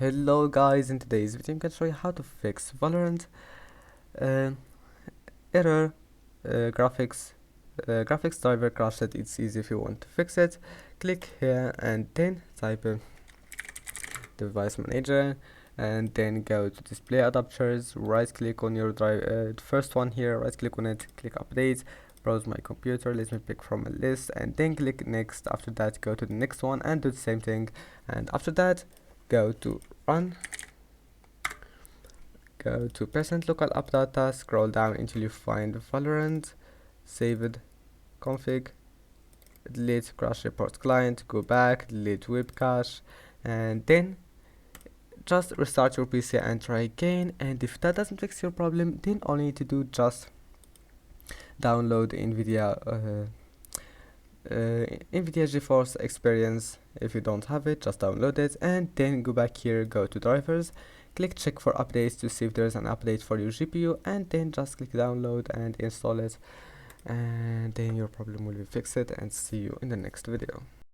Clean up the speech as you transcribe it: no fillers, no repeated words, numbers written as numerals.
Hello guys, in today's video I'm going to show you how to fix Valorant uh, error graphics driver crashed. It's easy. If you want to fix it, click here and then type device manager and then go to display adapters, right click on your drive, the first one here, right click on it, click update, browse my computer, let me pick from a list and then click next. After that go to the next one and do the same thing, and after that go to run, go to %local app data, scroll down until you find Valorant, save it, config, delete crash report client, go back, delete web cache, and then just restart your PC and try again. And if that doesn't fix your problem, then all you need to do just download NVIDIA GeForce Experience. If you don't have it, just download it and then go back here, go to drivers, click check for updates to see if there's an update for your GPU, and then just click download and install it, and then your problem will be fixed. And see you in the next video.